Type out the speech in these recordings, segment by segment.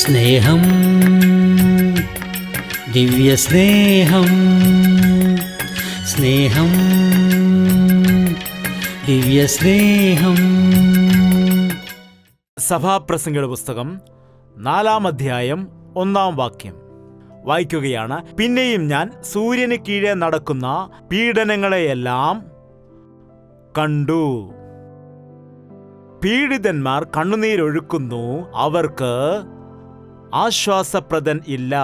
സ്നേഹം, ദിവ്യസ്നേഹം, സ്നേഹം, ദിവ്യസ്നേഹം. സഭാപ്രസംഗിയുടെ പുസ്തകം 4-ാം അധ്യായം 1-ാം വാക്യം വായിക്കുകയാണ്. പിന്നെയും ഞാൻ സൂര്യന് കീഴെ നടക്കുന്ന പീഡനങ്ങളെയെല്ലാം കണ്ടു. പീഡിതന്മാർ കണ്ണുനീരൊഴുക്കുന്നു, അവർക്ക് ആശ്വാസപ്രദൻ ഇല്ല.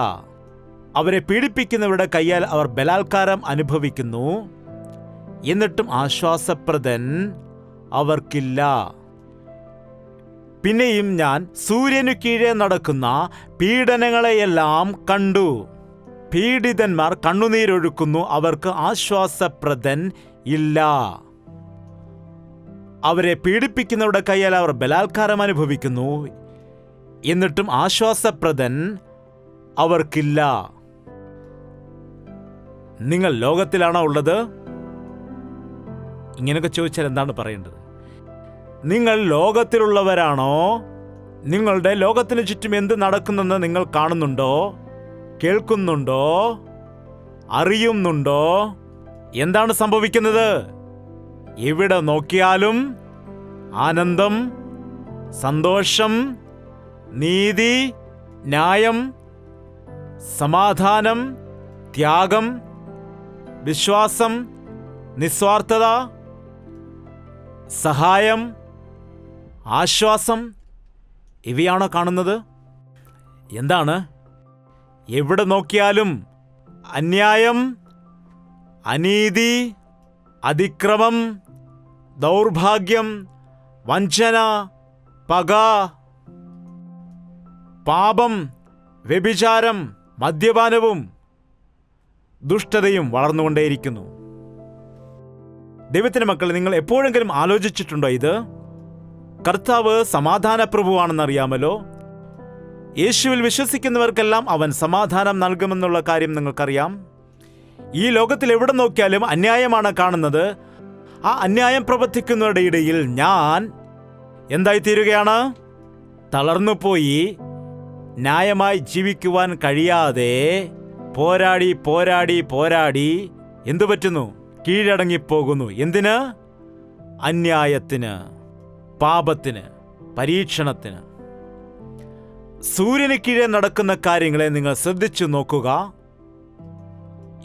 അവരെ പീഡിപ്പിക്കുന്നവരുടെ കയ്യാൽ അവർ ബലാത്കാരം അനുഭവിക്കുന്നു, എന്നിട്ടും ആശ്വാസപ്രദൻ അവർക്കില്ല. പിന്നെയും ഞാൻ സൂര്യനു കീഴെ നടക്കുന്ന പീഡനങ്ങളെയെല്ലാം കണ്ടു. പീഡിതന്മാർ കണ്ണുനീരൊഴുക്കുന്നു, അവർക്ക് ആശ്വാസപ്രദൻ ഇല്ല. അവരെ പീഡിപ്പിക്കുന്നവരുടെ കയ്യാൽ അവർ ബലാത്കാരം അനുഭവിക്കുന്നു, എന്നിട്ടും ആശ്വാസപ്രദൻ അവർക്കില്ല. നിങ്ങൾ ലോകത്തിലാണോ ഉള്ളത്? ഇങ്ങനെയൊക്കെ ചോദിച്ചാൽ എന്താണ് പറയേണ്ടത്? നിങ്ങൾ ലോകത്തിലുള്ളവരാണോ? നിങ്ങളുടെ ലോകത്തിന് ചുറ്റും എന്ത് നടക്കുന്നെന്ന് നിങ്ങൾ കാണുന്നുണ്ടോ, കേൾക്കുന്നുണ്ടോ, അറിയുന്നുണ്ടോ? എന്താണ് സംഭവിക്കുന്നത്? എവിടെ നോക്കിയാലും ആനന്ദം, സന്തോഷം, നീതി, ന്യായം, സമാധാനം, ത്യാഗം, വിശ്വാസം, നിസ്വാർത്ഥത, സഹായം, ആശ്വാസം, ഇവയാണോ കാണുന്നത്? എന്താണ്? എവിടെ നോക്കിയാലും അന്യായം, അനീതി, അതിക്രമം, ദൗർഭാഗ്യം, വഞ്ചന, പക, പാപം, വ്യഭിചാരം, മദ്യപാനവും ദുഷ്ടതയും വളർന്നുകൊണ്ടേയിരിക്കുന്നു. ദൈവത്തിന്റെ മക്കളെ, നിങ്ങൾ എപ്പോഴെങ്കിലും ആലോചിച്ചിട്ടുണ്ടോ ഇത്? കർത്താവ് സമാധാനപ്രഭുവാണെന്നറിയാമല്ലോ. യേശുവിൽ വിശ്വസിക്കുന്നവർക്കെല്ലാം അവൻ സമാധാനം നൽകുമെന്നുള്ള കാര്യം നിങ്ങൾക്കറിയാം. ഈ ലോകത്തിൽ എവിടെ നോക്കിയാലും അന്യായമാണ് കാണുന്നത്. ആ അന്യായം പ്രവർത്തിക്കുന്നവരുടെ ഇടയിൽ ഞാൻ എന്തായിത്തീരുകയാണ്? തളർന്നുപോയി ന്യായമായി ജീവിക്കുവാൻ കഴിയാതെ പോരാടി പോരാടി പോരാടി എന്തു പറ്റുന്നു? കീഴടങ്ങിപ്പോകുന്നു. എന്തിന്? അന്യായത്തിന്, പാപത്തിന്, പരീക്ഷണത്തിന്. സൂര്യന് കീഴെ നടക്കുന്ന കാര്യങ്ങളെ നിങ്ങൾ ശ്രദ്ധിച്ചു നോക്കുക.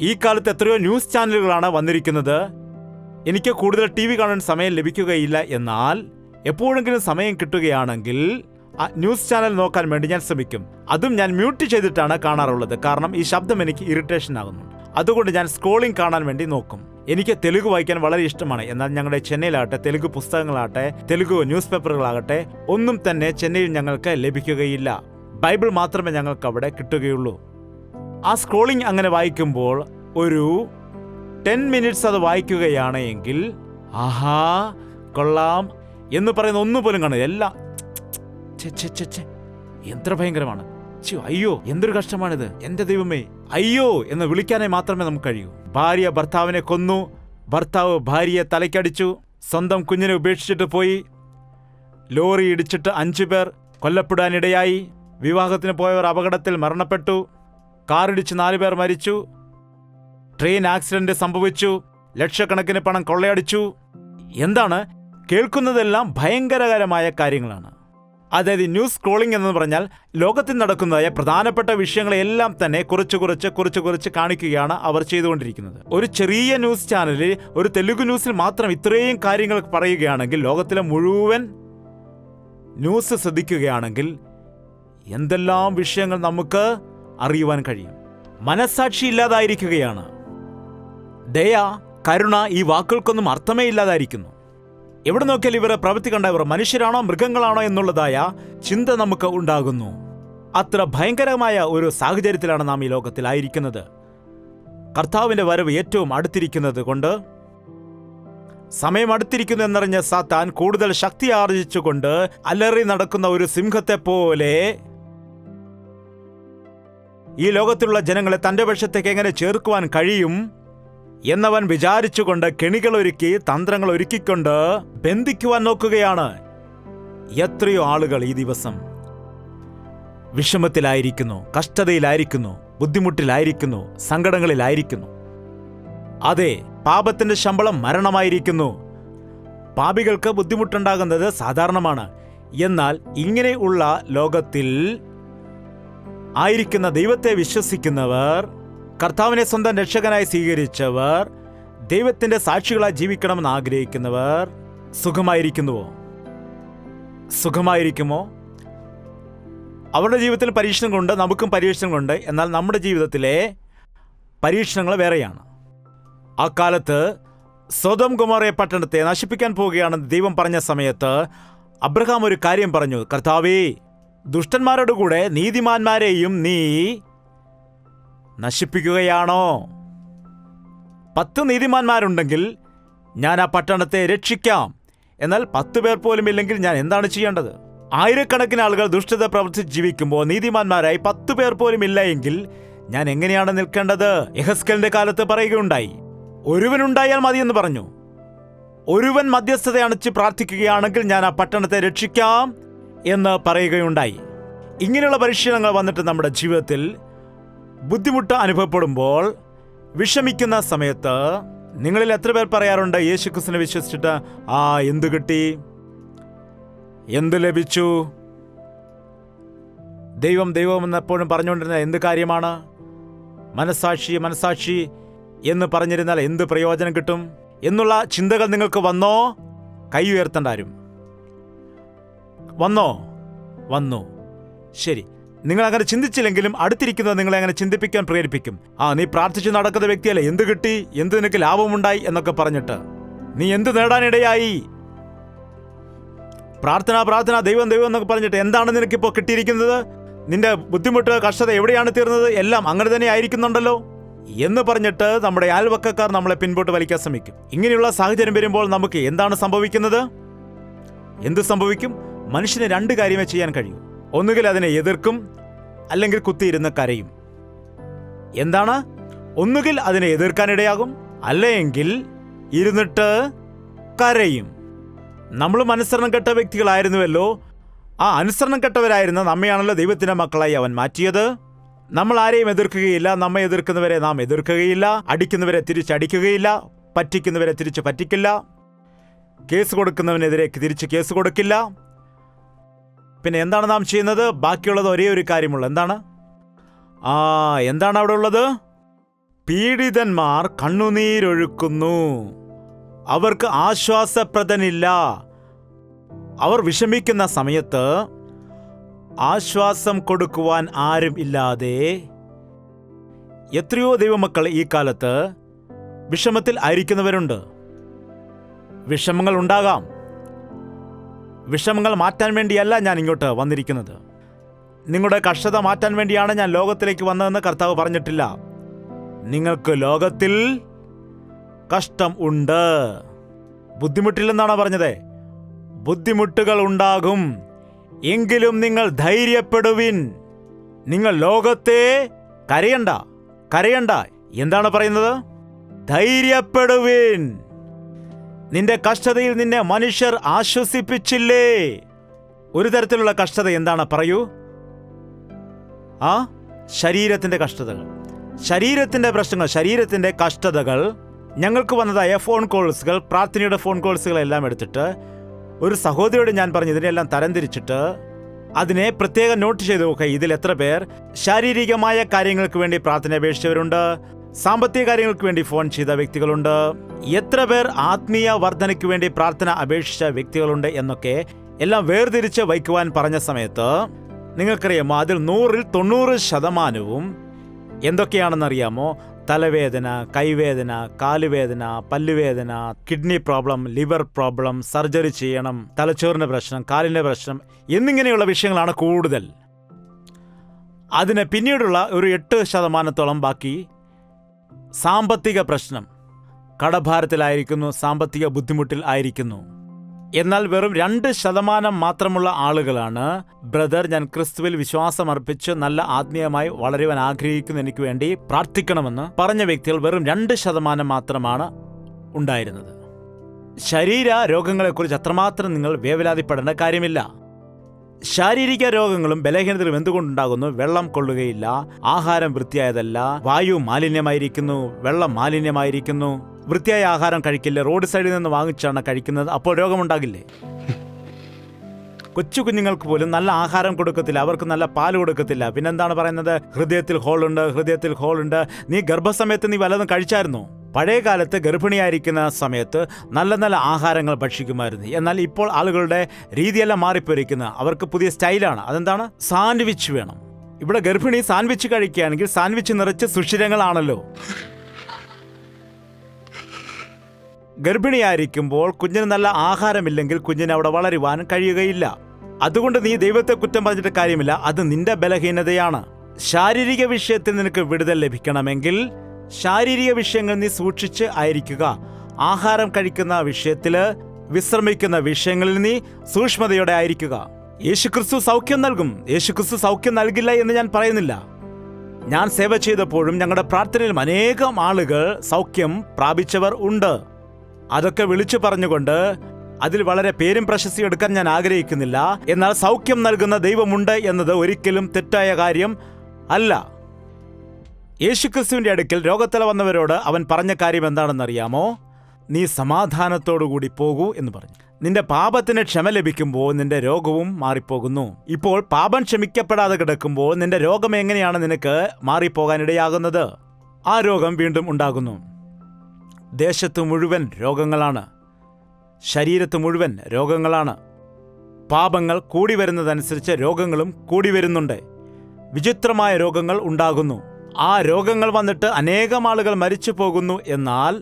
ഈ കാലത്ത് എത്രയോ ന്യൂസ് ചാനലുകളാണ് വന്നിരിക്കുന്നത്. എനിക്ക് കൂടുതൽ TV കാണാൻ സമയം ലഭിക്കുകയില്ല. എന്നാൽ എപ്പോഴെങ്കിലും സമയം കിട്ടുകയാണെങ്കിൽ ആ ന്യൂസ് ചാനൽ നോക്കാൻ വേണ്ടി ഞാൻ ശ്രമിക്കും. അതും ഞാൻ മ്യൂട്ട് ചെയ്തിട്ടാണ് കാണാറുള്ളത്. കാരണം ഈ ശബ്ദം എനിക്ക് ഇറിറ്റേഷൻ ആകുന്നു. അതുകൊണ്ട് ഞാൻ സ്ക്രോളിംഗ് കാണാൻ വേണ്ടി നോക്കും. എനിക്ക് തെലുഗു വായിക്കാൻ വളരെ ഇഷ്ടമാണ്. എന്നാൽ ഞങ്ങളുടെ ചെന്നൈയിലാകട്ടെ തെലുഗു പുസ്തകങ്ങളാകട്ടെ തെലുഗു ന്യൂസ് പേപ്പറുകളാകട്ടെ ഒന്നും തന്നെ ചെന്നൈയിൽ ഞങ്ങൾക്ക് ലഭിക്കുകയില്ല. ബൈബിൾ മാത്രമേ ഞങ്ങൾക്ക് അവിടെ കിട്ടുകയുള്ളൂ. ആ സ്ക്രോളിംഗ് അങ്ങനെ വായിക്കുമ്പോൾ ഒരു 10 മിനിറ്റ്സ് അത് വായിക്കുകയാണ് എങ്കിൽ ആഹാ കൊള്ളാം എന്ന് പറയുന്ന ഒന്നുപോലും കാണില്ല. എല്ലാം എത്ര ഭയങ്കരമാണ്, അയ്യോ എന്തൊരു കഷ്ടമാണിത്, എന്റെ ദൈവമേ അയ്യോ എന്ന് വിളിക്കാനേ മാത്രമേ നമുക്ക് കഴിയൂ. ഭാര്യ ഭർത്താവിനെ കൊന്നു, ഭർത്താവ് ഭാര്യയെ തലയ്ക്കടിച്ചു, സ്വന്തം കുഞ്ഞിനെ ഉപേക്ഷിച്ചിട്ട് പോയി, ലോറി ഇടിച്ചിട്ട് 5 പേർ കൊല്ലപ്പെടാനിടയായി, വിവാഹത്തിന് പോയവർ അപകടത്തിൽ മരണപ്പെട്ടു, കാറിടിച്ച് 4 പേർ മരിച്ചു, ട്രെയിൻ ആക്സിഡന്റ് സംഭവിച്ചു, ലക്ഷക്കണക്കിന് പണം കൊള്ളയടിച്ചു. എന്താണ് കേൾക്കുന്നതെല്ലാം? ഭയങ്കരകരമായ കാര്യങ്ങളാണ്. അതായത് ന്യൂസ് സ്ക്രോളിംഗ് എന്ന് പറഞ്ഞാൽ ലോകത്തിൽ നടക്കുന്നതായ പ്രധാനപ്പെട്ട വിഷയങ്ങളെല്ലാം തന്നെ കുറച്ച് കാണിക്കുകയാണ് അവർ ചെയ്തുകൊണ്ടിരിക്കുന്നത്. ഒരു ചെറിയ ന്യൂസ് ചാനലിൽ ഒരു തെലുഗു ന്യൂസിൽ മാത്രം ഇത്രയും കാര്യങ്ങൾ പറയുകയാണെങ്കിൽ, ലോകത്തിലെ മുഴുവൻ ന്യൂസ് ശ്രദ്ധിക്കുകയാണെങ്കിൽ എന്തെല്ലാം വിഷയങ്ങൾ നമുക്ക് അറിയുവാൻ കഴിയും. മനസ്സാക്ഷി ഇല്ലാതായിരിക്കുകയാണ്. ദയ, കരുണ, ഈ വാക്കുകൾക്കൊന്നും അർത്ഥമേ ഇല്ലാതായിരിക്കുന്നു. എവിടെ നോക്കിയാൽ ഇവരെ പ്രവൃത്തി കണ്ട ഇവർ മനുഷ്യരാണോ മൃഗങ്ങളാണോ എന്നുള്ളതായ ചിന്ത നമുക്ക് ഉണ്ടാകുന്നു. അത്ര ഭയങ്കരമായ ഒരു സാഹചര്യത്തിലാണ് നാം ഈ ലോകത്തിലായിരിക്കുന്നത്. കർത്താവിന്റെ വരവ് ഏറ്റവും അടുത്തിരിക്കുന്നത് കൊണ്ട്, സമയം അടുത്തിരിക്കുന്നു എന്നറിഞ്ഞ സാത്താൻ കൂടുതൽ ശക്തി ആർജിച്ചുകൊണ്ട് അലറി നടക്കുന്ന ഒരു സിംഹത്തെ പോലെ ഈ ലോകത്തിലുള്ള ജനങ്ങളെ തന്റെ പക്ഷത്തേക്ക് എങ്ങനെ ചേർക്കുവാൻ കഴിയും എന്നവൻ വിചാരിച്ചുകൊണ്ട് കെണികളൊരുക്കി തന്ത്രങ്ങൾ ഒരുക്കിക്കൊണ്ട് ബന്ധിക്കുവാൻ നോക്കുകയാണ്. എത്രയോ ആളുകൾ ഈ ദിവസം വിഷമത്തിലായിരിക്കുന്നു, കഷ്ടതയിലായിരിക്കുന്നു, ബുദ്ധിമുട്ടിലായിരിക്കുന്നു, സങ്കടങ്ങളിലായിരിക്കുന്നു. അതെ, പാപത്തിന്റെ ശമ്പളം മരണമായിരിക്കുന്നു. പാപികൾക്ക് ബുദ്ധിമുട്ടുണ്ടാകുന്നത് സാധാരണമാണ്. എന്നാൽ ഇങ്ങനെയുള്ള ലോകത്തിൽ ആയിരിക്കുന്ന ദൈവത്തെ വിശ്വസിക്കുന്നവർ, കർത്താവിനെ സ്വന്തം രക്ഷകനായി സ്വീകരിച്ചവർ, ദൈവത്തിന്റെ സാക്ഷികളായി ജീവിക്കണമെന്ന് ആഗ്രഹിക്കുന്നവർ സുഖമായിരിക്കുന്നുവോ? സുഖമായിരിക്കുമോ? അവരുടെ ജീവിതത്തിൽ പരീക്ഷണങ്ങളുണ്ട്, നമുക്കും പരീക്ഷണങ്ങളുണ്ട്. എന്നാൽ നമ്മുടെ ജീവിതത്തിലെ പരീക്ഷണങ്ങൾ വേറെയാണ്. ആ കാലത്ത് സൊദോം ഗൊമോറ പട്ടണത്തെ നശിപ്പിക്കാൻ പോവുകയാണെന്ന് ദൈവം പറഞ്ഞ സമയത്ത് അബ്രഹാം ഒരു കാര്യം പറഞ്ഞു: കർത്താവേ, ദുഷ്ടന്മാരോട് കൂടെ നീതിമാന്മാരെയും നീ നശിപ്പിക്കുകയാണോ? 10 നീതിമാന്മാരുണ്ടെങ്കിൽ ഞാൻ ആ പട്ടണത്തെ രക്ഷിക്കാം. എന്നാൽ 10 പേർ പോലും ഇല്ലെങ്കിൽ ഞാൻ എന്താണ് ചെയ്യേണ്ടത്? ആയിരക്കണക്കിന് ആളുകൾ ദുഷ്ടത പ്രവർത്തിച്ച് ജീവിക്കുമ്പോൾ നീതിമാന്മാരായി 10 പേർ പോലും ഇല്ല എങ്കിൽ ഞാൻ എങ്ങനെയാണ് നിൽക്കേണ്ടത്? യെഹെസ്കേലിന്റെ കാലത്ത് പറയുകയുണ്ടായി, ഒരുവനുണ്ടായാൽ മതിയെന്ന് പറഞ്ഞു. ഒരുവൻ മധ്യസ്ഥത അണച്ച് പ്രാർത്ഥിക്കുകയാണെങ്കിൽ ഞാൻ ആ പട്ടണത്തെ രക്ഷിക്കാം എന്ന് പറയുകയുണ്ടായി. ഇങ്ങനെയുള്ള പരീക്ഷണങ്ങൾ വന്നിട്ട് നമ്മുടെ ജീവിതത്തിൽ ബുദ്ധിമുട്ട് അനുഭവപ്പെടുമ്പോൾ, വിഷമിക്കുന്ന സമയത്ത് നിങ്ങളിൽ എത്ര പേർ പറയാറുണ്ട്, യേശുക്രിസ്തുവിനെ വിശ്വസിച്ചിട്ട് എന്ത് കിട്ടി, എന്ത് ലഭിച്ചു? ദൈവം ദൈവം എന്നെപ്പോഴും പറഞ്ഞുകൊണ്ടിരുന്ന എന്ത് കാര്യമാണ്? മനസാക്ഷി എന്ന് പറഞ്ഞിരുന്നാൽ എന്ത് പ്രയോജനം കിട്ടും എന്നുള്ള ചിന്തകൾ നിങ്ങൾക്ക് വന്നോ? കൈ ഉയർത്തണ്ടാരും. വന്നു. ശരി, നിങ്ങൾ അങ്ങനെ ചിന്തിച്ചില്ലെങ്കിലും അടുത്തിരിക്കുന്നത് നിങ്ങളെ അങ്ങനെ ചിന്തിപ്പിക്കാൻ പ്രേരിപ്പിക്കും. നീ പ്രാർത്ഥിച്ചു നടക്കുന്ന വ്യക്തിയല്ലേ, എന്ത് കിട്ടി, എന്ത് നിനക്ക് ലാഭമുണ്ടായി എന്നൊക്കെ പറഞ്ഞിട്ട് നീ എന്ത് നേടാനിടയായി? പ്രാർത്ഥന ദൈവം എന്നൊക്കെ പറഞ്ഞിട്ട് എന്താണ് നിനക്കിപ്പോൾ കിട്ടിയിരിക്കുന്നത്? നിന്റെ ബുദ്ധിമുട്ട്, കഷ്ടത എവിടെയാണ് തീർന്നത്? എല്ലാം അങ്ങനെ തന്നെ ആയിരിക്കുന്നുണ്ടല്ലോ എന്ന് പറഞ്ഞിട്ട് നമ്മുടെ അയൽവക്കക്കാർ നമ്മളെ പിൻപോട്ട് വലിക്കാൻ ശ്രമിക്കും. ഇങ്ങനെയുള്ള സാഹചര്യം വരുമ്പോൾ നമുക്ക് എന്താണ് സംഭവിക്കുന്നത്? എന്ത് സംഭവിക്കും? മനുഷ്യന് 2 കാര്യമേ ചെയ്യാൻ കഴിയൂ. ഒന്നുകിൽ അതിനെ എതിർക്കും, അല്ലെങ്കിൽ കുത്തിയിരുന്ന് കരയും. എന്താണ്? ഒന്നുകിൽ അതിനെ എതിർക്കാനിടയാകും, അല്ലെങ്കിൽ ഇരുന്നിട്ട് കരയും. നമ്മളും അനുസരണം കെട്ട വ്യക്തികളായിരുന്നുവല്ലോ. ആ അനുസരണം കെട്ടവരായിരുന്ന നമ്മയാണല്ലോ ദൈവത്തിന്റെ മക്കളായി അവൻ മാറ്റിയത്. നമ്മൾ ആരെയും എതിർക്കുകയില്ല, നമ്മെ എതിർക്കുന്നവരെ നാം എതിർക്കുകയില്ല, അടിക്കുന്നവരെ തിരിച്ചടിക്കുകയില്ല, പറ്റിക്കുന്നവരെ തിരിച്ച് പറ്റിക്കില്ല, കേസ് കൊടുക്കുന്നവനെതിരെ തിരിച്ച് കേസ് കൊടുക്കില്ല. പിന്നെ എന്താണ് നാം ചെയ്യുന്നത്? ബാക്കിയുള്ളത് ഒരേ ഒരു കാര്യമുള്ളൂ. എന്താണ് അവിടെ ഉള്ളത്? പീഡിതന്മാർ കണ്ണുനീരൊഴുക്കുന്നു, അവർക്ക് ആശ്വാസപ്രദനില്ല. അവർ വിഷമിക്കുന്ന സമയത്ത് ആശ്വാസം കൊടുക്കുവാൻ ആരും ഇല്ലാതെ എത്രയോ ദൈവമക്കൾ ഈ കാലത്ത് വിഷമത്തിൽ ആയിരിക്കുന്നവരുണ്ട്. വിഷമങ്ങൾ ഉണ്ടാകാം. വിഷമങ്ങൾ മാറ്റാൻ വേണ്ടിയല്ല ഞാൻ ഇങ്ങോട്ട് വന്നിരിക്കുന്നത്. നിങ്ങളുടെ കഷ്ടത മാറ്റാൻ വേണ്ടിയാണ് ഞാൻ ലോകത്തിലേക്ക് വന്നതെന്ന് കർത്താവ് പറഞ്ഞിട്ടില്ല. നിങ്ങൾക്ക് ലോകത്തിൽ കഷ്ടം ഉണ്ട്, ബുദ്ധിമുട്ടില്ലെന്നാണ് പറഞ്ഞത്. ബുദ്ധിമുട്ടുകൾ ഉണ്ടാകും, എങ്കിലും നിങ്ങൾ ധൈര്യപ്പെടുവിൻ. നിങ്ങൾ ലോകത്തെ കരയണ്ട. എന്താണ് പറയുന്നത്? ധൈര്യപ്പെടുവിൻ. നിന്റെ കഷ്ടതയിൽ നിന്നെ മനുഷ്യർ ആശ്വസിപ്പിച്ചില്ലേ? ഒരു തരത്തിലുള്ള കഷ്ടത എന്താണ്? പറയൂ. ശരീരത്തിന്റെ കഷ്ടതകൾ, ശരീരത്തിന്റെ പ്രശ്നങ്ങൾ, ശരീരത്തിന്റെ കഷ്ടതകൾ. ഞങ്ങൾക്ക് വന്നതായ ഫോൺ കോൾസുകൾ, പ്രാർത്ഥനയുടെ ഫോൺ കോൾസുകളെല്ലാം എടുത്തിട്ട് ഒരു സഹോദരിയോട് ഞാൻ പറഞ്ഞു, ഇതിനെല്ലാം തരംതിരിച്ചിട്ട് അതിനെ പ്രത്യേകം നോട്ട് ചെയ്ത് നോക്കുക. ഇതിൽ എത്ര പേർ ശാരീരികമായ കാര്യങ്ങൾക്ക് വേണ്ടി പ്രാർത്ഥന അപേക്ഷിച്ചവരുണ്ട്, സാമ്പത്തിക കാര്യങ്ങൾക്ക് വേണ്ടി ഫോൺ ചെയ്ത വ്യക്തികളുണ്ട്, എത്ര പേർ ആത്മീയ വർധനയ്ക്ക് വേണ്ടി പ്രാർത്ഥന അപേക്ഷിച്ച വ്യക്തികളുണ്ട് എന്നൊക്കെ എല്ലാം വേർതിരിച്ച് വയ്ക്കുവാൻ പറഞ്ഞ സമയത്ത് നിങ്ങൾക്കറിയാമോ, അതിൽ 100-ൽ 90% എന്തൊക്കെയാണെന്നറിയാമോ? തലവേദന, കൈവേദന, കാലുവേദന, പല്ലുവേദന, kidney problem, liver problem, surgery ചെയ്യണം, തലച്ചോറിന്റെ പ്രശ്നം, കാലിന്റെ പ്രശ്നം എന്നിങ്ങനെയുള്ള വിഷയങ്ങളാണ് കൂടുതൽ. അതിന് പിന്നീടുള്ള ഒരു 8% ബാക്കി സാമ്പത്തിക പ്രശ്നം, കടഭാരത്തിലായിരിക്കുന്നു, സാമ്പത്തിക ബുദ്ധിമുട്ടിൽ ആയിരിക്കുന്നു. എന്നാൽ വെറും 2% മാത്രമുള്ള ആളുകളാണ്, ബ്രദർ, ഞാൻ ക്രിസ്തുവിൽ വിശ്വാസമർപ്പിച്ച് നല്ല ആത്മീയമായി വളരുവാൻ ആഗ്രഹിക്കുന്നു, എനിക്ക് വേണ്ടി പ്രാർത്ഥിക്കണമെന്ന് പറഞ്ഞ വ്യക്തികൾ വെറും 2% മാത്രമാണ് ഉണ്ടായിരുന്നത്. ശരീര രോഗങ്ങളെക്കുറിച്ച് അത്രമാത്രം നിങ്ങൾ വേവലാതിപ്പെടേണ്ട കാര്യമില്ല. ശാരീരിക രോഗങ്ങളും ബലഹീനതകളും എന്തുകൊണ്ടുണ്ടാകുന്നു? വെള്ളം കൊള്ളുകയില്ല, ആഹാരം വൃത്തിയായതല്ല, വായു മാലിന്യമായിരിക്കുന്നു, വെള്ളം മാലിന്യമായിരിക്കുന്നു, വൃത്തിയായ ആഹാരം കഴിക്കില്ല, റോഡ് സൈഡിൽ നിന്ന് വാങ്ങിച്ചാണ് കഴിക്കുന്നത്, അപ്പോൾ രോഗമുണ്ടാകില്ലേ? കൊച്ചു കുഞ്ഞുങ്ങൾക്ക് പോലും നല്ല ആഹാരം കൊടുക്കത്തില്ല, അവർക്ക് നല്ല പാല് കൊടുക്കത്തില്ല. പിന്നെന്താണ് പറയുന്നത്? ഹൃദയത്തിൽ ഹോളുണ്ട്. നീ ഗർഭസമയത്ത് നീ വല്ലതും കഴിച്ചായിരുന്നോ? പഴയ കാലത്ത് ഗർഭിണിയായിരിക്കുന്ന സമയത്ത് നല്ല നല്ല ആഹാരങ്ങൾ ഭക്ഷിക്കുമായിരുന്നു. എന്നാൽ ഇപ്പോൾ ആളുകളുടെ രീതിയെല്ലാം മാറിപ്പോയിരിക്കുന്നത്. അവർക്ക് പുതിയ സ്റ്റൈലാണ്. അതെന്താണ്? സാൻഡ്വിച്ച് വേണം. ഇവിടെ ഗർഭിണി സാൻഡ്വിച്ച് കഴിക്കുകയാണെങ്കിൽ സാൻഡ്വിച്ച് നിറച്ച് സുഷിരങ്ങളാണല്ലോ. ഗർഭിണിയായിരിക്കുമ്പോൾ കുഞ്ഞിന് നല്ല ആഹാരമില്ലെങ്കിൽ കുഞ്ഞിന് അവിടെ വളരുവാൻ കഴിയുകയില്ല. അതുകൊണ്ട് നീ ദൈവത്തെ കുറ്റം പറഞ്ഞിട്ട് കാര്യമില്ല, അത് നിന്റെ ബലഹീനതയാണ്. ശാരീരിക വിഷയത്തിൽ നിനക്ക് വിടുതൽ ലഭിക്കണമെങ്കിൽ ശാരീരിക വിഷയങ്ങൾ നീ സൂക്ഷിച്ച് ആയിരിക്കുക. ആഹാരം കഴിക്കുന്ന വിഷയത്തില്, വിശ്രമിക്കുന്ന വിഷയങ്ങളിൽ നീ സൂക്ഷ്മതയോടെ ആയിരിക്കുക. യേശുക്രിസ്തു സൗഖ്യം നൽകും. യേശുക്രിസ്തു സൗഖ്യം നൽകില്ല എന്ന് ഞാൻ പറയുന്നില്ല. ഞാൻ സേവ ചെയ്തപ്പോഴും ഞങ്ങളുടെ പ്രാർത്ഥനയിലും അനേകം ആളുകൾ സൗഖ്യം പ്രാപിച്ചവർ ഉണ്ട്. അതൊക്കെ വിളിച്ചു പറഞ്ഞുകൊണ്ട് അതിൽ വളരെ പേരും പ്രശസ്തിയും എടുക്കാൻ ഞാൻ ആഗ്രഹിക്കുന്നില്ല. എന്നാൽ സൗഖ്യം നൽകുന്ന ദൈവമുണ്ട് എന്നത് ഒരിക്കലും തെറ്റായ കാര്യം അല്ല. യേശുക്രിസ്തുവിന്റെ അടുക്കൽ രോഗത്തല വന്നവരോട് അവൻ പറഞ്ഞ കാര്യം എന്താണെന്നറിയാമോ? നീ സമാധാനത്തോടുകൂടി പോകൂ എന്ന് പറഞ്ഞു. നിന്റെ പാപത്തിന് ക്ഷമ ലഭിക്കുമ്പോൾ നിന്റെ രോഗവും മാറിപ്പോകുന്നു. ഇപ്പോൾ പാപം ക്ഷമിക്കപ്പെടാതെ കിടക്കുമ്പോൾ നിന്റെ രോഗം എങ്ങനെയാണ് നിനക്ക് മാറിപ്പോകാനിടയാകുന്നത്? ആ രോഗം വീണ്ടും ഉണ്ടാകുന്നു. ദേശത്ത് മുഴുവൻ രോഗങ്ങളാണ്, ശരീരത്ത് മുഴുവൻ രോഗങ്ങളാണ്. പാപങ്ങൾ കൂടി വരുന്നതനുസരിച്ച് രോഗങ്ങളും കൂടി വരുന്നുണ്ട്. വിചിത്രമായ രോഗങ്ങൾ ഉണ്ടാകുന്നു. ആ രോഗങ്ങൾ വന്നിട്ട് അനേകം ആളുകൾ മരിച്ചു പോകുന്നു. എന്നാൽ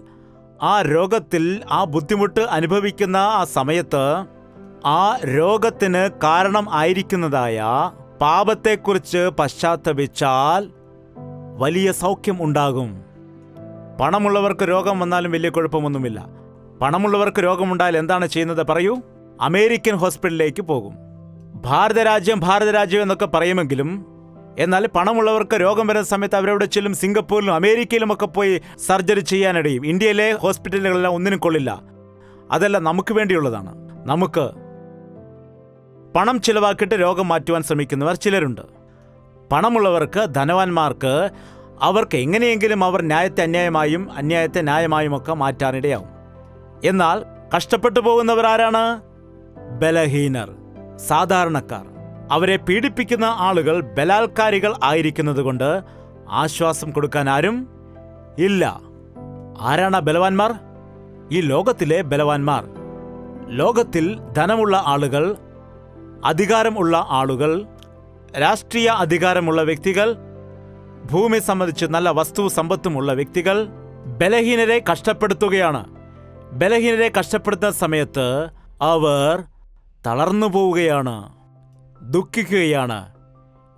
ആ രോഗത്തിൽ ആ ബുദ്ധിമുട്ട് അനുഭവിക്കുന്ന ആ സമയത്ത് ആ രോഗത്തിന് കാരണം ആയിരിക്കുന്നതായ പാപത്തെക്കുറിച്ച് പശ്ചാത്തപിച്ചാൽ വലിയ സൗഖ്യം ഉണ്ടാകും. പണമുള്ളവർക്ക് രോഗം വന്നാലും വലിയ കുഴപ്പമൊന്നുമില്ല. പണമുള്ളവർക്ക് രോഗമുണ്ടായാൽ എന്താണ് ചെയ്യുന്നത്? പറയൂ. അമേരിക്കൻ ഹോസ്പിറ്റലിലേക്ക് പോകും. ഭാരതരാജ്യം എന്നൊക്കെ പറയുമെങ്കിലും എന്നാൽ പണമുള്ളവർക്ക് രോഗം വരുന്ന സമയത്ത് അവരവിടെ ചെല്ലും. സിംഗപ്പൂരിലും അമേരിക്കയിലുമൊക്കെ പോയി സർജറി ചെയ്യാനിടയും. ഇന്ത്യയിലെ ഹോസ്പിറ്റലുകളെല്ലാം ഒന്നിനും കൊള്ളില്ല. അതെല്ലാം നമുക്ക് വേണ്ടിയുള്ളതാണ്. നമുക്ക് പണം ചിലവാക്കിയിട്ട് രോഗം മാറ്റുവാൻ ശ്രമിക്കുന്നവർ ചിലരുണ്ട്. പണമുള്ളവർക്ക്, ധനവാന്മാർക്ക്, അവർക്ക് എങ്ങനെയെങ്കിലും അവർ ന്യായത്തെ അന്യായമായും അന്യായത്തെ ന്യായമായും ഒക്കെ മാറ്റാനിടയാവും. എന്നാൽ കഷ്ടപ്പെട്ടു പോകുന്നവർ ആരാണ്? ബലഹീനർ, സാധാരണക്കാർ. അവരെ പീഡിപ്പിക്കുന്ന ആളുകൾ ബലാത്കാരികൾ ആയിരിക്കുന്നത് കൊണ്ട് ആശ്വാസം കൊടുക്കാൻ ആരും ഇല്ല. ആരാണ് ബലവാന്മാർ? ഈ ലോകത്തിലെ ബലവാന്മാർ. ലോകത്തിൽ ധനമുള്ള ആളുകൾ, അധികാരം ഉള്ള ആളുകൾ, രാഷ്ട്രീയ അധികാരമുള്ള വ്യക്തികൾ, ഭൂമി സംബന്ധിച്ച് നല്ല വസ്തു സമ്പത്തുമുള്ള വ്യക്തികൾ ബലഹീനരെ കഷ്ടപ്പെടുത്തുകയാണ്. ബലഹീനരെ കഷ്ടപ്പെടുത്തുന്ന സമയത്ത് അവർ തളർന്നു പോവുകയാണ്, ദുഃഖിക്കുകയാണ്.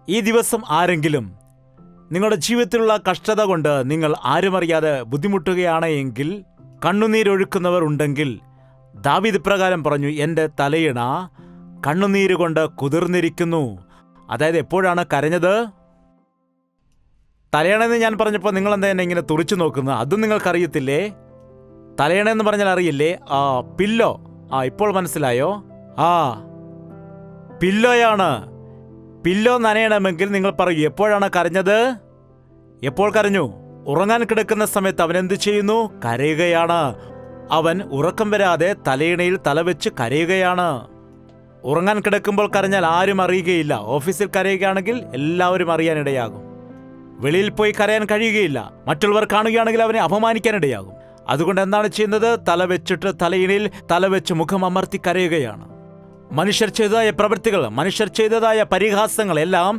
ഈ ദിവസം ആരെങ്കിലും നിങ്ങളുടെ ജീവിതത്തിലുള്ള കഷ്ടത കൊണ്ട് നിങ്ങൾ ആരുമറിയാതെ ബുദ്ധിമുട്ടുകയാണ് എങ്കിൽ, കണ്ണുനീരൊഴുക്കുന്നവർ ഉണ്ടെങ്കിൽ, ദാവീദ് ഇപ്രകാരം പറഞ്ഞു, എൻ്റെ തലയിണ കണ്ണുനീര് കൊണ്ട് കുതിർന്നിരിക്കുന്നു. അതായത് എപ്പോഴാണ് കരഞ്ഞത്? തലയണമെന്ന് ഞാൻ പറഞ്ഞപ്പോൾ നിങ്ങൾ എന്താ എന്നെ ഇങ്ങനെ തുറിച്ചു നോക്കുന്നത്? അതും നിങ്ങൾക്കറിയത്തില്ലേ? തലയണമെന്ന് പറഞ്ഞാൽ അറിയില്ലേ? പില്ലോ. ഇപ്പോൾ മനസ്സിലായോ? പില്ലോയാണ്. പില്ലോ നനയണമെങ്കിൽ നിങ്ങൾ പറയൂ, എപ്പോഴാണ് കരഞ്ഞത്? എപ്പോൾ കരഞ്ഞു? ഉറങ്ങാൻ കിടക്കുന്ന സമയത്ത് അവൻ എന്ത് ചെയ്യുന്നു? കരയുകയാണ്. അവൻ ഉറക്കം വരാതെ തലയിണയിൽ തലവെച്ച് കരയുകയാണ്. ഉറങ്ങാൻ കിടക്കുമ്പോൾ കരഞ്ഞാൽ ആരും അറിയുകയില്ല. ഓഫീസിൽ കരയുകയാണെങ്കിൽ എല്ലാവരും അറിയാനിടയാകും. വെളിയിൽ പോയി കരയാൻ കഴിയുകയില്ല. മറ്റുള്ളവർ കാണുകയാണെങ്കിൽ അവനെ അപമാനിക്കാനിടയാകും. അതുകൊണ്ട് എന്താണ് ചെയ്യുന്നത്? തലവെച്ചിട്ട് തലയിണയിൽ തലവെച്ച് മുഖം അമർത്തി കരയുകയാണ്. മനുഷ്യർ ചെയ്തതായ പ്രവൃത്തികൾ, മനുഷ്യർ ചെയ്തതായ പരിഹാസങ്ങൾ എല്ലാം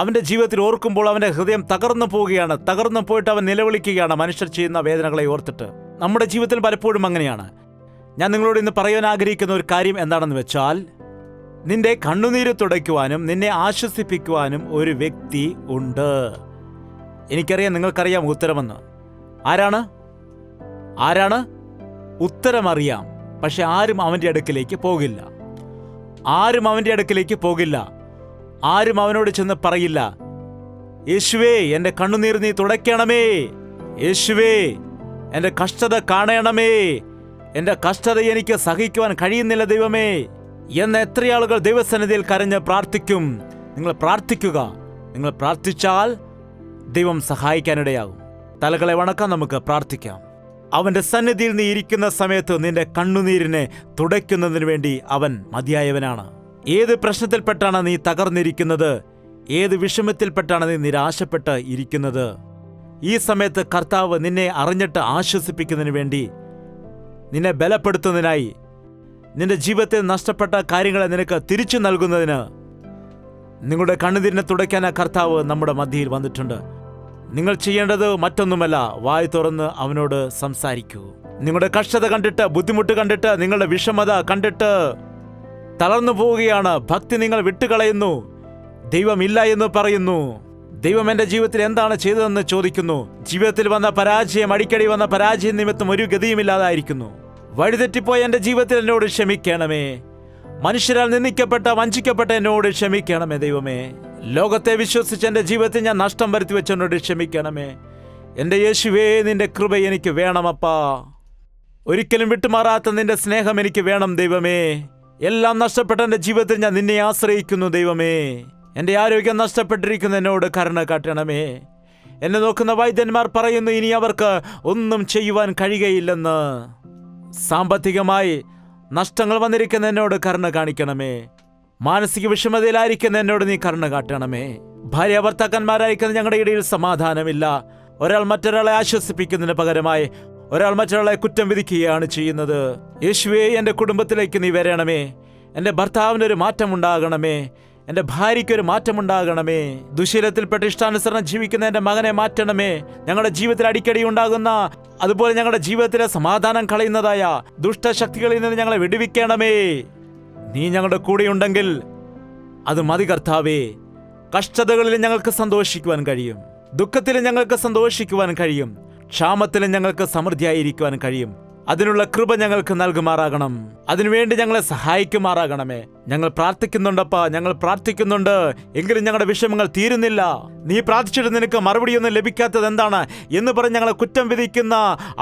അവൻ്റെ ജീവിതത്തിൽ ഓർക്കുമ്പോൾ അവൻ്റെ ഹൃദയം തകർന്നു പോവുകയാണ്. തകർന്നു പോയിട്ട് അവൻ നിലവിളിക്കുകയാണ് മനുഷ്യർ ചെയ്യുന്ന വേദനകളെ ഓർത്തിട്ട്. നമ്മുടെ ജീവിതത്തിൽ പലപ്പോഴും അങ്ങനെയാണ്. ഞാൻ നിങ്ങളോട് ഇന്ന് പറയാൻ ആഗ്രഹിക്കുന്ന ഒരു കാര്യം എന്താണെന്ന് വെച്ചാൽ, നിന്റെ കണ്ണുനീര് തുടയ്ക്കുവാനും നിന്നെ ആശ്വസിപ്പിക്കുവാനും ഒരു വ്യക്തി ഉണ്ട്. എനിക്കറിയാം, നിങ്ങൾക്കറിയാം ഉത്തരമെന്ന്. ആരാണ്? ഉത്തരമറിയാം. പക്ഷെ ആരും അവൻ്റെ അടുക്കിലേക്ക് പോകില്ല. ആരും അവനോട് ചെന്ന് പറയില്ല, യേശുവേ എൻ്റെ കണ്ണുനീർ നീ തുടയ്ക്കണമേ, യേശുവേ എൻ്റെ കഷ്ടത കാണണമേ, എൻ്റെ കഷ്ടത എനിക്ക് സഹിക്കുവാൻ കഴിയുന്നില്ല ദൈവമേ എന്ന് എത്ര ആളുകൾ ദൈവസന്നിധിയിൽ കരഞ്ഞ് പ്രാർത്ഥിക്കും? നിങ്ങൾ പ്രാർത്ഥിക്കുക. നിങ്ങൾ പ്രാർത്ഥിച്ചാൽ ദൈവം സഹായിക്കാനിടയാകും. തലകളെ വണക്കാൻ നമുക്ക് പ്രാർത്ഥിക്കാം. അവന്റെ സന്നിധിയിൽ നീ ഇരിക്കുന്ന സമയത്ത് നിന്റെ കണ്ണുനീരിനെ തുടയ്ക്കുന്നതിന് വേണ്ടി അവൻ മതിയായവനാണ്. ഏത് പ്രശ്നത്തിൽപ്പെട്ടാണ് നീ തകർന്നിരിക്കുന്നത്? ഏത് വിഷമത്തിൽപ്പെട്ടാണ് നീ നിരാശപ്പെട്ട് ഇരിക്കുന്നത്? ഈ സമയത്ത് കർത്താവ് നിന്നെ അറിഞ്ഞിട്ട് ആശ്വസിപ്പിക്കുന്നതിന് വേണ്ടി, നിന്നെ ബലപ്പെടുത്തുന്നതിനായി, നിന്റെ ജീവിതത്തിൽ നഷ്ടപ്പെട്ട കാര്യങ്ങളെ നിനക്ക് തിരിച്ചു നൽകുന്നതിന്, നിങ്ങളുടെ കണ്ണുനീരിനെ തുടയ്ക്കാൻ ആ കർത്താവ് നമ്മുടെ മധ്യയിൽ വന്നിട്ടുണ്ട്. നിങ്ങൾ ചെയ്യേണ്ടത് മറ്റൊന്നുമല്ല, വായ് തുറന്ന് അവനോട് സംസാരിക്കൂ. നിങ്ങളുടെ കഷ്ടത കണ്ടിട്ട്, ബുദ്ധിമുട്ട് കണ്ടിട്ട്, നിങ്ങളുടെ വിഷമത കണ്ടിട്ട് തളർന്നു പോവുകയാണ്. ഭക്തി നിങ്ങൾ വിട്ടുകളയുന്നു. ദൈവമില്ല എന്ന് പറയുന്നു. ദൈവം എൻ്റെ ജീവിതത്തിൽ എന്താണ് ചെയ്തതെന്ന് ചോദിക്കുന്നു. ജീവിതത്തിൽ വന്ന പരാജയം, അടിക്കടി വന്ന പരാജയം നിമിത്തം ഒരു ഗതിയുമില്ലാതായിരിക്കുന്നു. വഴിതെറ്റിപ്പോയ എൻ്റെ ജീവിതത്തിൽ എന്നോട് ക്ഷമിക്കണമേ. മനുഷ്യരാൽ നിന്ദിക്കപ്പെട്ട, വഞ്ചിക്കപ്പെട്ട എന്നോട് ക്ഷമിക്കണമേ ദൈവമേ. ലോകത്തെ വിശ്വസിച്ച് എൻ്റെ ജീവിതത്തിൽ ഞാൻ നഷ്ടം വരുത്തി വെച്ചെന്നോട് ക്ഷമിക്കണമേ. എൻ്റെ യേശുവേ, നിന്റെ കൃപ എനിക്ക് വേണമപ്പാ. ഒരിക്കലും വിട്ടുമാറാത്ത നിന്റെ സ്നേഹം എനിക്ക് വേണം ദൈവമേ. എല്ലാം നഷ്ടപ്പെട്ട എൻ്റെ ജീവിതത്തിൽ ഞാൻ നിന്നെ ആശ്രയിക്കുന്നു ദൈവമേ. എൻ്റെ ആരോഗ്യം നഷ്ടപ്പെട്ടിരിക്കുന്ന എന്നോട് കരുണ കാട്ടണമേ. എന്നെ നോക്കുന്ന വൈദ്യന്മാർ പറയുന്നു ഇനി അവർക്ക് ഒന്നും ചെയ്യുവാൻ കഴിയുകയില്ലെന്ന്. സാമ്പത്തികമായി നഷ്ടങ്ങൾ വന്നിരിക്കുന്ന എന്നോട് കരുണ കാണിക്കണമേ. മാനസിക വിഷമതയിലായിരിക്കുന്ന എന്നോട് നീ കരുണ കാട്ടണമേ. ഭാര്യ ഭർത്താക്കന്മാരായിരിക്കുന്ന ഞങ്ങളുടെ ഇടയിൽ സമാധാനമില്ല. ഒരാൾ മറ്റൊരാളെ ആശ്വസിപ്പിക്കുന്നതിന് പകരമായി ഒരാൾ മറ്റൊരാളെ കുറ്റം വിധിക്കുകയാണ് ചെയ്യുന്നത്. യേശുവേ, എൻ്റെ കുടുംബത്തിലേക്ക് നീ വരണമേ. എൻ്റെ ഭർത്താവിനൊരു മാറ്റമുണ്ടാകണമേ. എൻ്റെ ഭാര്യയ്ക്കൊരു മാറ്റമുണ്ടാകണമേ. ദുശീലത്തിൽപ്പെട്ട് ഇഷ്ടാനുസരണം ജീവിക്കുന്ന എൻ്റെ മകനെ മാറ്റണമേ. ഞങ്ങളുടെ ജീവിതത്തിൽ അടിക്കടി ഉണ്ടാകുന്ന, അതുപോലെ ഞങ്ങളുടെ ജീവിതത്തിലെ സമാധാനം കളയുന്നതായ ദുഷ്ടശക്തികളിൽ നിന്ന് ഞങ്ങളെ വിടുവിക്കണമേ. നീ ഞങ്ങളുടെ കൂടെയുണ്ടെങ്കിൽ അത് മതി കർത്താവേ. കഷ്ടതകളിൽ ഞങ്ങൾക്ക് സന്തോഷിക്കുവാൻ കഴിയും. ദുഃഖത്തിൽ ഞങ്ങൾക്ക് സന്തോഷിക്കുവാൻ കഴിയും. ക്ഷാമത്തിലും ഞങ്ങൾക്ക് സമൃദ്ധിയായിരിക്കുവാൻ കഴിയും. അതിനുള്ള കൃപ ഞങ്ങൾക്ക് നൽകുമാറാകണം. അതിനുവേണ്ടി ഞങ്ങളെ സഹായിക്കുമാറാകണമേ. ഞങ്ങൾ പ്രാർത്ഥിക്കുന്നുണ്ടപ്പാ, ഞങ്ങൾ പ്രാർത്ഥിക്കുന്നുണ്ട്. എങ്കിലും ഞങ്ങളുടെ വിഷമങ്ങൾ തീരുന്നില്ല. നീ പ്രാർത്ഥിച്ചിട്ട് നിനക്ക് മറുപടിയൊന്നും ലഭിക്കാത്തത് എന്താണ് എന്ന് പറഞ്ഞ് ഞങ്ങളെ കുറ്റം വിധിക്കുന്ന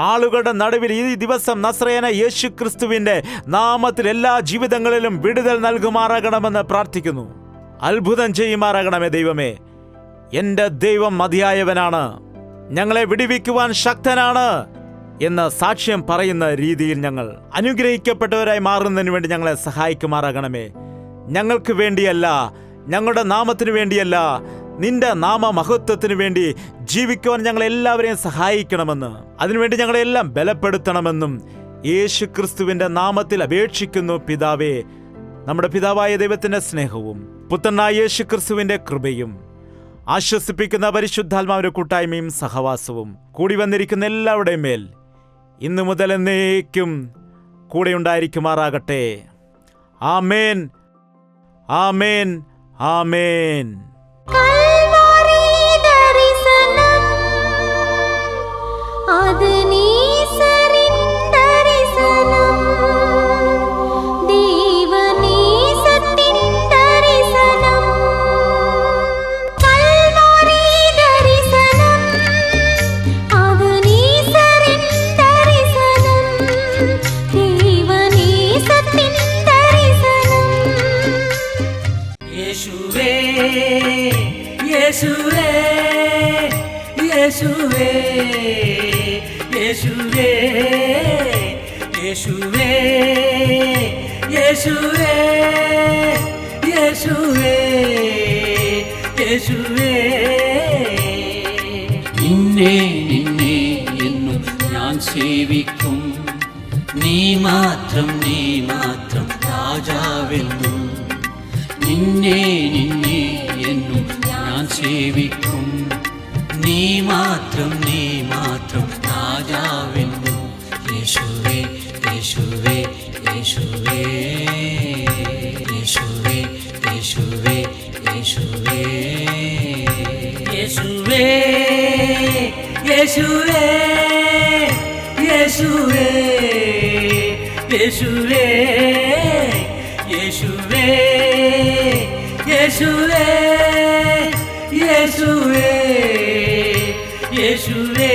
ആളുകളുടെ നടുവിൽ ഈ ദിവസം നസ്രയന യേശു ക്രിസ്തുവിന്റെ നാമത്തിൽ എല്ലാ ജീവിതങ്ങളിലും വിടുതൽ നൽകുമാറാകണമെന്ന് പ്രാർത്ഥിക്കുന്നു. അത്ഭുതം ചെയ്യുമാറാകണമേ ദൈവമേ. എൻ്റെ ദൈവം മതിയായവനാണ്, ഞങ്ങളെ വിടുവിക്കുവാൻ ശക്തനാണ് എന്ന് സാക്ഷ്യം പറയുന്ന രീതിയിൽ ഞങ്ങൾ അനുഗ്രഹിക്കപ്പെട്ടവരായി മാറുന്നതിന് വേണ്ടി ഞങ്ങളെ സഹായിക്കുമാറാകണമേ. ഞങ്ങൾക്ക് വേണ്ടിയല്ല, ഞങ്ങളുടെ നാമത്തിന് വേണ്ടിയല്ല, നിന്റെ നാമമഹത്വത്തിന് വേണ്ടി ജീവിക്കുവാൻ ഞങ്ങളെല്ലാവരെയും സഹായിക്കണമെന്ന്, അതിനുവേണ്ടി ഞങ്ങളെല്ലാം ബലപ്പെടുത്തണമെന്നും യേശു ക്രിസ്തുവിന്റെ നാമത്തിൽ അപേക്ഷിക്കുന്നു പിതാവേ. നമ്മുടെ പിതാവായ ദൈവത്തിന്റെ സ്നേഹവും പുത്രനായ യേശു ക്രിസ്തുവിന്റെ കൃപയും ആശ്വസിപ്പിക്കുന്ന പരിശുദ്ധാത്മാവിന്റെ കൂട്ടായ്മയും സഹവാസവും കൂടി വന്നിരിക്കുന്ന എല്ലാവരുടെയും മേൽ ഇന്നു മുതൽ എന്നേക്കും കൂടെ ഉണ്ടായിരിക്കുമാറാകട്ടെ. ആമേൻ, ആമേൻ, ആമേൻ. യേശുവേ, യേശുവേ, യേശുവേ, യേശുവേ, യേശുവേ, യേശുവേ, യേശുവേ. നിന്നെ നിന്നെ എന്നും ഞാൻ സേവിക്കും. നീ മാത്രം രാജാവെന്നും. നിന്നെ നിന്നെ എന്നും ഞാൻ സേവിക്കും. നീ മാത്രം രാജാവെന്നും. യേശുവേ, യേശുവേ, യേശുവേ, യേശുവേ, യേശുവേ, യേശുവേ, യേശുവേ, യേശുവേ, യേശുവേ, യേശുവേ, യേശുവേ, യേശുവേ, യേശുവേ, യേശുവേ.